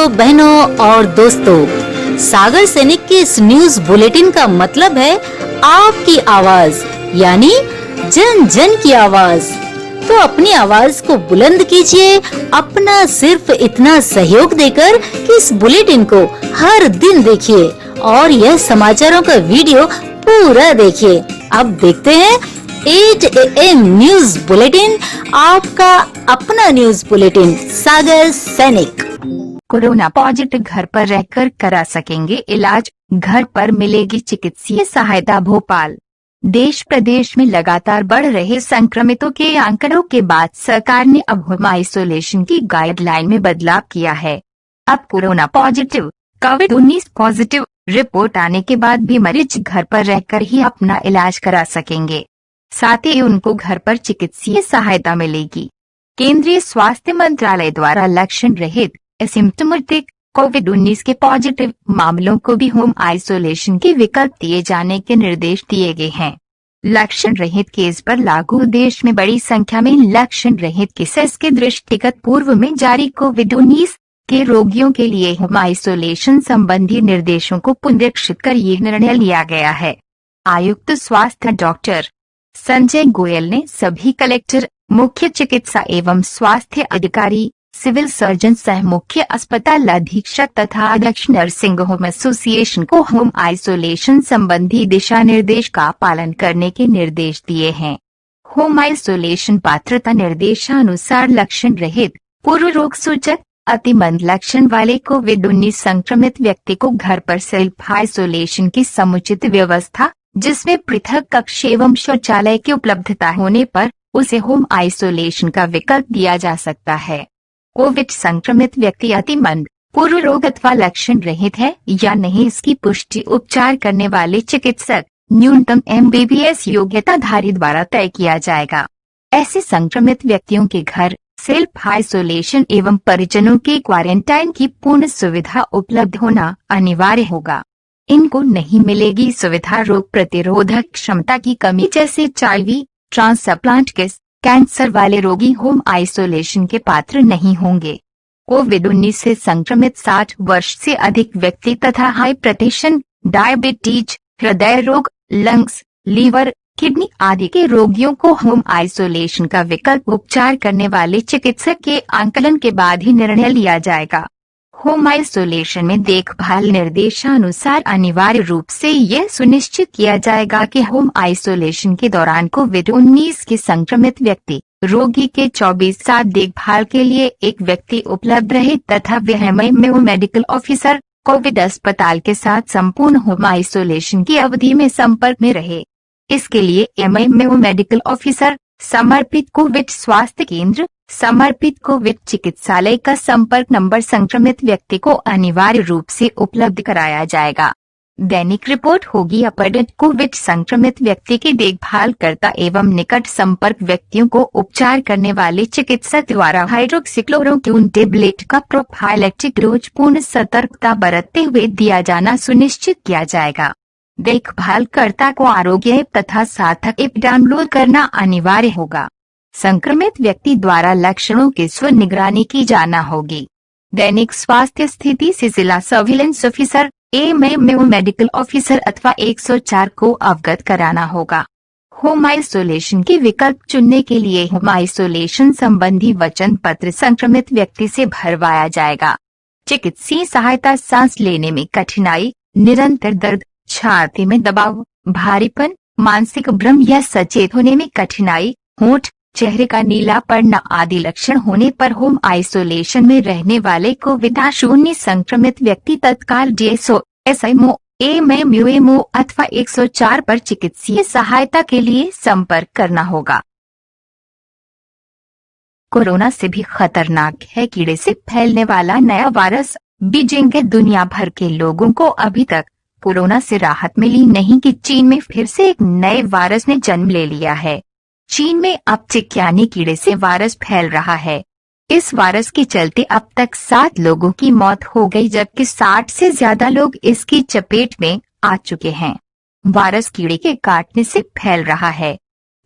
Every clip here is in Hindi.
भाइयों, बहनों और दोस्तों, सागर सैनिक के इस न्यूज बुलेटिन का मतलब है आपकी आवाज, यानी जन जन की आवाज। तो अपनी आवाज को बुलंद कीजिए, अपना सिर्फ इतना सहयोग देकर कि इस बुलेटिन को हर दिन देखिए और यह समाचारों का वीडियो पूरा देखिए। अब देखते हैं 8 AM न्यूज बुलेटिन, आपका अपना न्यूज बुलेटिन सागर सैनिक। कोरोना पॉजिटिव घर पर रहकर करा सकेंगे इलाज, घर पर मिलेगी चिकित्सीय सहायता। भोपाल। देश प्रदेश में लगातार बढ़ रहे संक्रमितों के आंकड़ों के बाद सरकार ने अब होम आइसोलेशन की गाइडलाइन में बदलाव किया है। अब कोरोना पॉजिटिव, कोविड-19 पॉजिटिव रिपोर्ट आने के बाद भी मरीज घर पर रहकर ही अपना इलाज करा सकेंगे, साथ ही उनको घर पर चिकित्सीय सहायता मिलेगी। केंद्रीय स्वास्थ्य मंत्रालय द्वारा लक्षण रहित एसिम्प्टोमेटिक कोविड-19 के पॉजिटिव मामलों को भी होम आइसोलेशन के विकल्प दिए जाने के निर्देश दिए गए हैं। लक्षण रहित केस पर लागू। देश में बड़ी संख्या में लक्षण रहित केसेस के दृष्टिगत पूर्व में जारी कोविड-19 के रोगियों के लिए होम आइसोलेशन संबंधी निर्देशों को पुनरीक्षित कर ये निर्णय लिया गया है। आयुक्त स्वास्थ्य डॉक्टर संजय गोयल ने सभी कलेक्टर, मुख्य चिकित्सा एवं स्वास्थ्य अधिकारी, सिविल सर्जन सह मुख्य अस्पताल अधीक्षक तथा अध्यक्ष नर्सिंग होम एसोसिएशन को होम आइसोलेशन संबंधी दिशा निर्देश का पालन करने के निर्देश दिए हैं। होम आइसोलेशन पात्रता निर्देशानुसार लक्षण रहित, पूर्व रोग सूचक, अति मंद लक्षण वाले कोविड-19 संक्रमित व्यक्ति को घर पर सेल्फ आइसोलेशन की समुचित व्यवस्था, जिसमें पृथक कक्ष एवं शौचालय की उपलब्धता होने पर उसे होम आइसोलेशन का विकल्प दिया जा सकता है। कोविड संक्रमित व्यक्ति अति मंद, पूर्व रोग अथवा लक्षण रहित है या नहीं, इसकी पुष्टि उपचार करने वाले चिकित्सक, न्यूनतम MBBS योग्यताधारी द्वारा तय किया जाएगा। ऐसे संक्रमित व्यक्तियों के घर सेल्फ आइसोलेशन एवं परिजनों के क्वारंटाइन की पूर्ण सुविधा उपलब्ध होना अनिवार्य होगा। इनको नहीं मिलेगी सुविधा रोग प्रतिरोधक क्षमता की कमी जैसे HIV, ट्रांसप्लांट केस, कैंसर वाले रोगी होम आइसोलेशन के पात्र नहीं होंगे। कोविड-19 से संक्रमित 60 वर्ष से अधिक व्यक्ति तथा हाइपरटेंशन, डायबिटीज, हृदय रोग, लंग्स, लीवर, किडनी आदि के रोगियों को होम आइसोलेशन का विकल्प उपचार करने वाले चिकित्सक के आंकलन के बाद ही निर्णय लिया जाएगा। होम आइसोलेशन में देखभाल निर्देशानुसार अनिवार्य रूप से यह सुनिश्चित किया जाएगा कि होम आइसोलेशन के दौरान कोविड-19 के संक्रमित व्यक्ति रोगी के 24/7 देखभाल के लिए एक व्यक्ति उपलब्ध रहे तथा वह MIMO मेडिकल ऑफिसर कोविड अस्पताल के साथ संपूर्ण होम आइसोलेशन की अवधि में संपर्क में रहे। इसके लिए MIMO मेडिकल ऑफिसर, समर्पित कोविड स्वास्थ्य केंद्र, समर्पित कोविड चिकित्सालय का संपर्क नंबर संक्रमित व्यक्ति को अनिवार्य रूप से उपलब्ध कराया जाएगा। दैनिक रिपोर्ट होगी अपडेट। कोविड संक्रमित व्यक्ति की देखभाल करता एवं निकट संपर्क व्यक्तियों को उपचार करने वाले चिकित्सक द्वारा हाइड्रोक्सीक्लोरोक्विन टेबलेट का प्रोफाइलैक्टिक डोज पूर्ण सतर्कता बरतते हुए दिया जाना सुनिश्चित किया जाएगा। देखभालकर्ता को आरोग्य ऐप तथा सार्थक ऐप डाउनलोड करना अनिवार्य होगा। संक्रमित व्यक्ति द्वारा लक्षणों की स्व-निगरानी की जाना होगी। दैनिक स्वास्थ्य स्थिति से जिला surveillance officer, MIMO medical officer अथवा 104 को अवगत कराना होगा। होम आइसोलेशन के विकल्प चुनने के लिए होम आइसोलेशन संबंधी वचन पत्र संक्रमित व्यक्ति से भरवाया जाएगा। चिकित्सीय सहायता: सांस लेने में कठिनाई, निरंतर दर्द, छाती में दबाव, भारीपन, मानसिक भ्रम या सचेत होने में कठिनाई, होंठ, चेहरे का नीला पड़ना आदि लक्षण होने पर होम आइसोलेशन में रहने वाले कोविड-19 संक्रमित व्यक्ति तत्काल DSO, SIMO, MIMO अथवा 104 पर चिकित्सीय सहायता के लिए संपर्क करना होगा। कोरोना से भी खतरनाक है कीड़े से फैलने वाला नया वायरस। बीजिंग के दुनिया भर के लोगों को अभी तक कोरोना से राहत मिली नहीं कि चीन में फिर से एक नए वायरस ने जन्म ले लिया है। चीन में अब चिकयानी कीड़े से वायरस फैल रहा है। इस वायरस के चलते अब तक 7 लोगों की मौत हो गई, जबकि 60 से ज्यादा लोग इसकी चपेट में आ चुके हैं। वायरस कीड़े के काटने से फैल रहा है।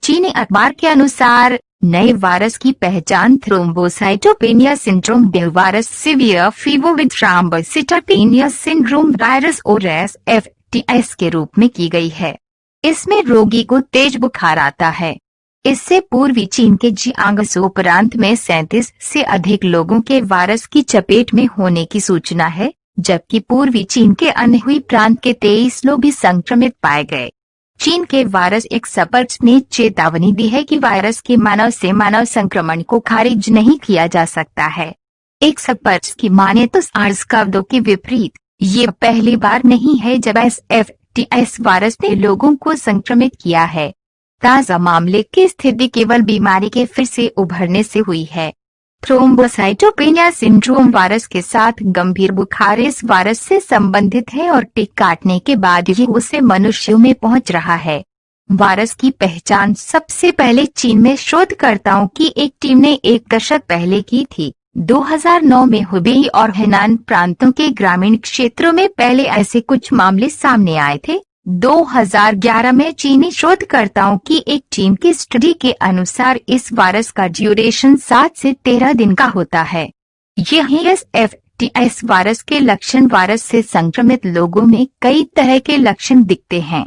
चीनी अखबार के अनुसार नए वायरस की पहचान thrombocytopenia syndrome, virus severe fever with thrombocytopenia syndrome virus और SFTS के रूप में की गई है। इसमें रोगी को तेज बुखार आता है। इससे पूर्वी चीन के जियांगसू प्रांत में 37 से अधिक लोगों के वायरस की चपेट में होने की सूचना है, जबकि पूर्वी चीन के अनहुई प्रांत के 23 लोग भी संक्रमित पाए गए। चीन के वायरस एक्सपर्ट्स ने चेतावनी दी है कि वायरस के मानव से मानव संक्रमण को खारिज नहीं किया जा सकता है। एक्सपर्ट्स की माने तो SARS-CoV-2 के विपरीत ये पहली बार नहीं है जब SFTS वायरस ने लोगों को संक्रमित किया है। ताज़ा मामले की स्थिति केवल बीमारी के फिर से उभरने से हुई है। थ्रोम्बोसाइटोपेनिया सिंड्रोम वायरस के साथ गंभीर बुखार इस वायरस से संबंधित है और टिक काटने के बाद ये उसे मनुष्यों में पहुंच रहा है। वायरस की पहचान सबसे पहले चीन में शोधकर्ताओं की एक टीम ने 1 दशक पहले की थी। 2009 में हुबेई और हेनान प्रांतों के ग्रामीण क्षेत्रों में पहले ऐसे कुछ मामले सामने आए थे। 2011 में चीनी शोधकर्ताओं की एक टीम की स्टडी के अनुसार इस वायरस का ड्यूरेशन 7 से 13 दिन का होता है। यही SFTS वायरस के लक्षण। वायरस से संक्रमित लोगों में कई तरह के लक्षण दिखते हैं।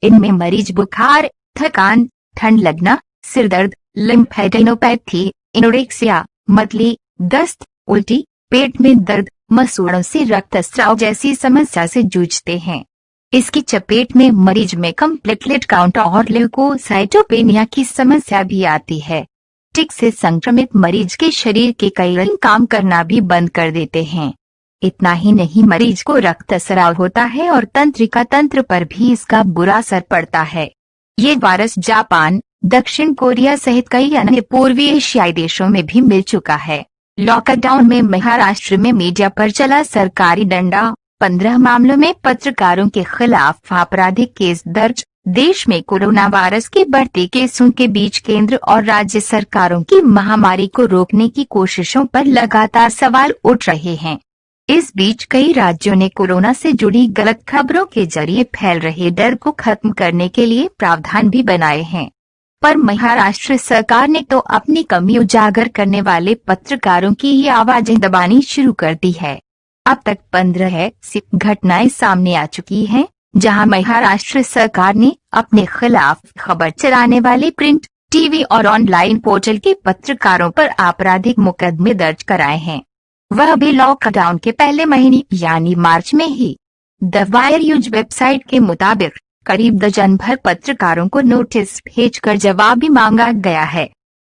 इनमें मरीज बुखार, थकान, ठंड लगना, सिरदर्द, लिम्फेडेनोपैथी, एनोरेक्सिया, मतली, दस्त, उल्टी, पेट में दर्द, मसूड़ों से रक्तस्राव जैसी समस्या से जूझते हैं। इसकी चपेट में मरीज में कम प्लेटलेट काउंट और ल्यूकोसाइटोपेनिया की समस्या भी आती है। टिक से संक्रमित मरीज के शरीर के कई अंग काम करना भी बंद कर देते हैं। इतना ही नहीं, मरीज को रक्तस्राव होता है और तंत्रिका तंत्र पर भी इसका बुरा असर पड़ता है। ये वायरस जापान, दक्षिण कोरिया सहित कई अन्य पूर्वी एशियाई देशों में भी मिल चुका है। लॉकडाउन में महाराष्ट्र में मीडिया पर चला सरकारी डंडा। 15 मामलों में पत्रकारों के खिलाफ आपराधिक केस दर्ज। देश में कोरोना वायरस के बढ़ते केसों के बीच केंद्र और राज्य सरकारों की महामारी को रोकने की कोशिशों पर लगातार सवाल उठ रहे हैं। इस बीच कई राज्यों ने कोरोना से जुड़ी गलत खबरों के जरिए फैल रहे डर को खत्म करने के लिए प्रावधान भी बनाए हैं। पर महाराष्ट्र सरकार ने तो अपनी कमी उजागर करने वाले पत्रकारों की ही आवाजें दबानी शुरू कर दी है। अब तक 15 ऐसी घटनाएं सामने आ चुकी हैं, जहां महाराष्ट्र सरकार ने अपने खिलाफ खबर चलाने वाले प्रिंट, टीवी और ऑनलाइन पोर्टल के पत्रकारों पर आपराधिक मुकदमे दर्ज कराए हैं। वह भी लॉकडाउन के पहले महीने यानी मार्च में ही। द वायर न्यूज वेबसाइट के मुताबिक करीब दर्जन भर पत्रकारों को नोटिस भेजकर जवाब भी मांगा गया है।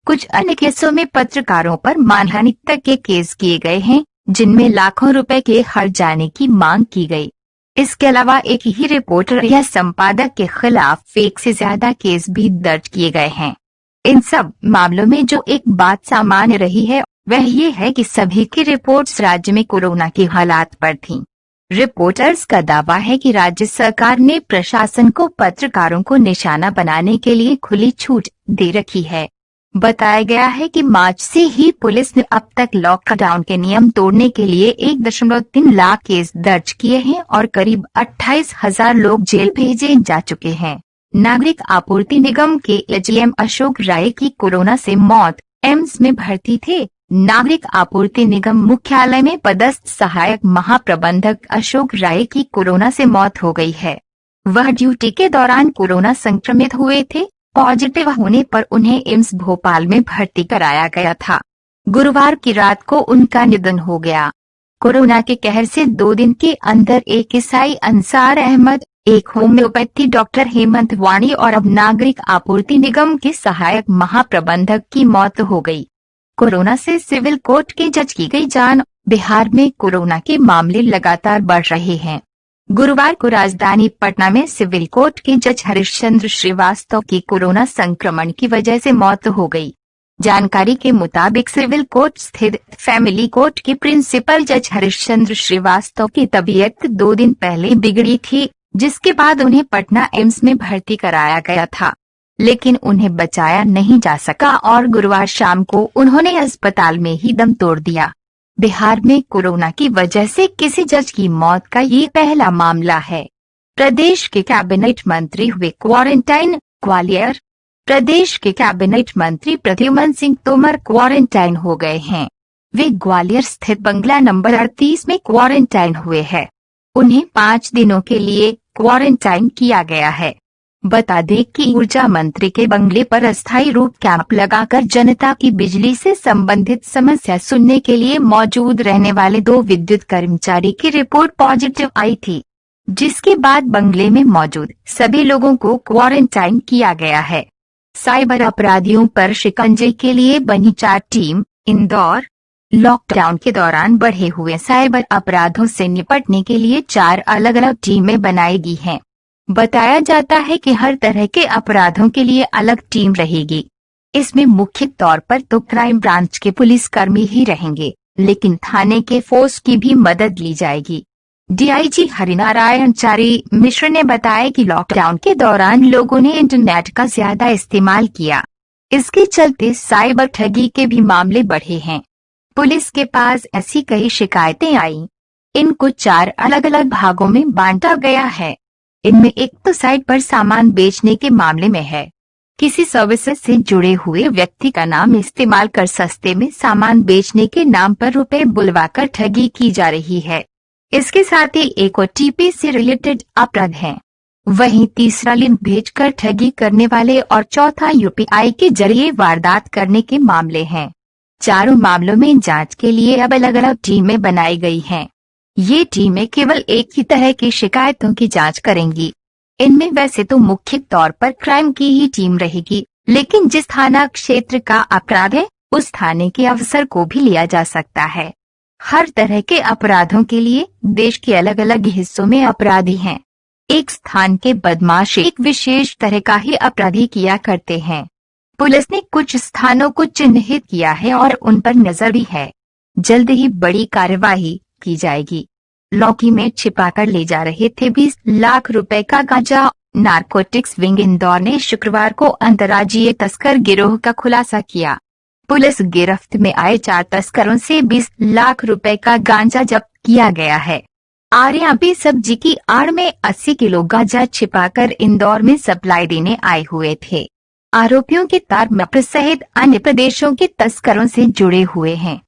कुछ अन्य केसों में पत्रकारों पर मानहानि तक के केस किए गए हैं, जिनमें लाखों रुपए के हर्ज जाने की मांग की गई। इसके अलावा एक ही रिपोर्टर या संपादक के खिलाफ 1 से ज्यादा केस भी दर्ज किए गए हैं। इन सब मामलों में जो एक बात सामान्य रही है वह ये है कि सभी की रिपोर्ट्स राज्य में कोरोना के हालात पर थीं। रिपोर्टर्स का दावा है कि राज्य सरकार ने प्रशासन को पत्रकारों को निशाना बनाने के लिए खुली छूट दे रखी है। बताया गया है कि मार्च से ही पुलिस ने अब तक लॉकडाउन के नियम तोड़ने के लिए 1.3 लाख केस दर्ज किए हैं और करीब 28,000 लोग जेल भेजे जा चुके हैं। नागरिक आपूर्ति निगम के एजीएम अशोक राय की कोरोना से मौत। एम्स में भर्ती थे। नागरिक आपूर्ति निगम मुख्यालय में पदस्थ सहायक महाप्रबंधक अशोक राय की कोरोना से मौत हो गई है। वह ड्यूटी के दौरान कोरोना संक्रमित हुए थे। पॉजिटिव होने पर उन्हें एम्स भोपाल में भर्ती कराया गया था। गुरुवार की रात को उनका निधन हो गया। कोरोना के कहर से 2 दिन के अंदर एक ईसाई अंसार अहमद, एक होम्योपैथी डॉक्टर हेमंत वाणी और अब नागरिक आपूर्ति निगम के सहायक महाप्रबंधक की मौत हो गई। कोरोना से सिविल कोर्ट के जज की गई जान। बिहार में कोरोना के मामले लगातार बढ़ रहे हैं। गुरुवार को राजधानी पटना में सिविल कोर्ट के जज हरिश्चंद्र श्रीवास्तव की कोरोना संक्रमण की वजह से मौत हो गई। जानकारी के मुताबिक सिविल कोर्ट स्थित फैमिली कोर्ट के प्रिंसिपल जज हरिश्चंद्र श्रीवास्तव की तबीयत 2 दिन पहले बिगड़ी थी, जिसके बाद उन्हें पटना एम्स में भर्ती कराया गया था, लेकिन उन्हें बचाया नहीं जा सका और गुरुवार शाम को उन्होंने अस्पताल में ही दम तोड़ दिया। बिहार में कोरोना की वजह से किसी जज की मौत का ये पहला मामला है। प्रदेश के कैबिनेट मंत्री हुए क्वारंटाइन। ग्वालियर प्रदेश के कैबिनेट मंत्री प्रद्युम्न सिंह तोमर क्वारंटाइन हो गए हैं। वे ग्वालियर स्थित बंगला नंबर 38 में क्वारंटाइन हुए हैं। उन्हें 5 दिनों के लिए क्वारंटाइन किया गया है। बता दें कि ऊर्जा मंत्री के बंगले पर अस्थायी रूप कैंप लगाकर जनता की बिजली से संबंधित समस्या सुनने के लिए मौजूद रहने वाले 2 विद्युत कर्मचारी की रिपोर्ट पॉजिटिव आई थी, जिसके बाद बंगले में मौजूद सभी लोगों को क्वारंटाइन किया गया है। साइबर अपराधियों पर शिकंजे के लिए बनी 4 टीम। इंदौर। लॉकडाउन के दौरान बढ़े हुए साइबर अपराधों से निपटने के लिए 4 अलग अलग टीमें बनाई गई हैं। बताया जाता है कि हर तरह के अपराधों के लिए अलग टीम रहेगी। इसमें मुख्य तौर पर तो क्राइम ब्रांच के पुलिसकर्मी ही रहेंगे, लेकिन थाने के फोर्स की भी मदद ली जाएगी। डीआईजी हरिनारायण चारी मिश्र ने बताया कि लॉकडाउन के दौरान लोगों ने इंटरनेट का ज्यादा इस्तेमाल किया। इसके चलते साइबर ठगी के भी मामले बढ़े हैं। पुलिस के पास ऐसी कई शिकायतें आईं। इनको 4 अलग अलग भागों में बांटा गया है। इनमें एक तो साइट पर सामान बेचने के मामले में है। किसी सर्विसेज से जुड़े हुए व्यक्ति का नाम इस्तेमाल कर सस्ते में सामान बेचने के नाम पर रुपए बुलवाकर ठगी की जा रही है। इसके साथ ही एक ओटीपी से रिलेटेड अपराध है। वहीं तीसरा लिंक भेजकर ठगी करने वाले और चौथा यूपीआई के जरिए वारदात करने के मामले हैं। चारों मामलों में जांच के लिए अब अलग अलग टीमें बनाई गई हैं। ये टीमें केवल एक ही तरह की शिकायतों की जांच करेंगी। इनमें वैसे तो मुख्य तौर पर क्राइम की ही टीम रहेगी, लेकिन जिस थाना क्षेत्र का अपराध है उस थाने के अफसर को भी लिया जा सकता है। हर तरह के अपराधों के लिए देश के अलग अलग हिस्सों में अपराधी हैं। एक स्थान के बदमाश एक विशेष तरह का ही अपराधी किया करते हैं। पुलिस ने कुछ स्थानों को चिन्हित किया है और उन पर नजर भी है। जल्द ही बड़ी कार्यवाही की जाएगी। लौकी में छिपाकर ले जा रहे थे 20 लाख रुपए का गांजा। नारकोटिक्स विंग इंदौर ने शुक्रवार को अंतर्राज्यीय तस्कर गिरोह का खुलासा किया। पुलिस गिरफ्त में आए 4 तस्करों से 20 लाख रुपए का गांजा जब्त किया गया है। आर्याबी सब्जी की आड़ में 80 किलो गांजा छिपाकर इंदौर में सप्लाई देने आए हुए थे। आरोपियों के तार मप्र सहित अन्य प्रदेशों के तस्करों से जुड़े हुए हैं।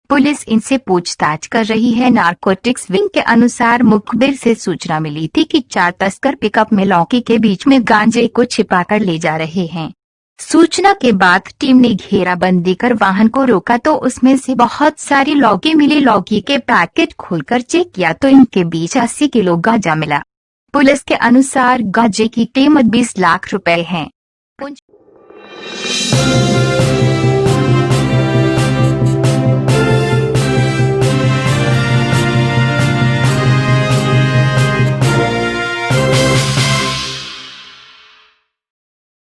पुलिस इनसे पूछताछ कर रही है। नारकोटिक्स विंग के अनुसार मुखबिर से सूचना मिली थी कि 4 तस्कर पिकअप में लौकी के बीच में गांजे को छिपाकर ले जा रहे हैं। सूचना के बाद टीम ने घेराबंदी कर वाहन को रोका तो उसमें से बहुत सारी लौकी मिली। लौकी के पैकेट खोलकर चेक किया तो इनके बीच 80 किलो गांजा मिला। पुलिस के अनुसार गांजे की कीमत 20 लाख रुपए है।